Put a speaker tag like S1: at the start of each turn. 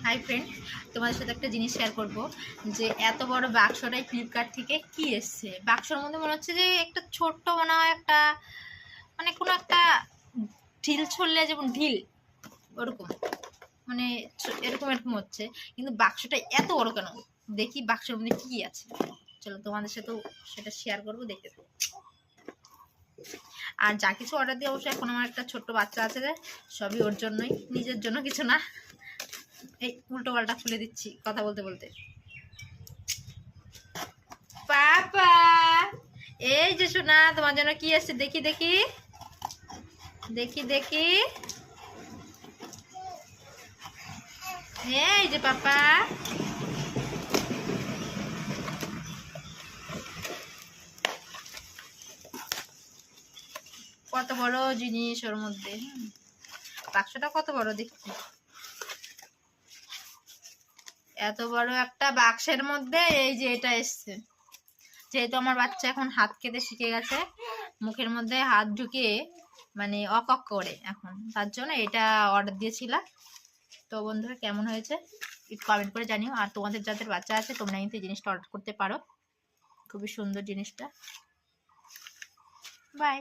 S1: Hi friend, তোমাদের সাথে একটা জিনিস শেয়ার করব যে এত বড় বাক্সটাই ফ্লিপকার্ট থেকে কি এসছে। বাক্সর মধ্যে মনে হচ্ছে যে একটা ছোট্ট মনে হয় একটা মানে কোনো একটা ঢিল ছড়লে যেমন ঢিল ওরকম মানে এরকম এরকম হচ্ছে, কিন্তু বাক্সটা এত বড় কেন? দেখি বাক্সের মধ্যে কি আছে। চলো তোমাদের সাথেও সেটা শেয়ার করবো, দেখতে থাকো। আর যা কিছু অর্ডার দিয়ে অবশ্যই এখন আমার একটা ছোট্ট বাচ্চা আছে, যে সবই ওর জন্যই, নিজের জন্য কিছু না। এই উল্টো পাল্টা খুলে দিচ্ছি কথা বলতে বলতে। পাপা, এই যে শোনা, তোমার জন্য কি আছে দেখি দেখি দেখি দেখি। এই যে পাপা, কত বড় জিনিস ওর মধ্যে। বাক্সটা কত বড় দেখি। এত বড় একটা বাক্সের মধ্যে এই যে এটা এসছে। যেহেতু আমার বাচ্চা এখন হাত খেতে শিখে গেছে, মুখের মধ্যে হাত ঢুকিয়ে মানে অকক করে এখন, তার জন্য এটা অর্ডার দিয়েছিলাম। তো বন্ধুরা কেমন হয়েছে একটু কমেন্ট করে জানিও। আর তোমাদের যাদের বাচ্চা আছে তোমরা কিন্তু এই জিনিসটা অর্ডার করতে পারো, খুবই সুন্দর জিনিসটা। বাই।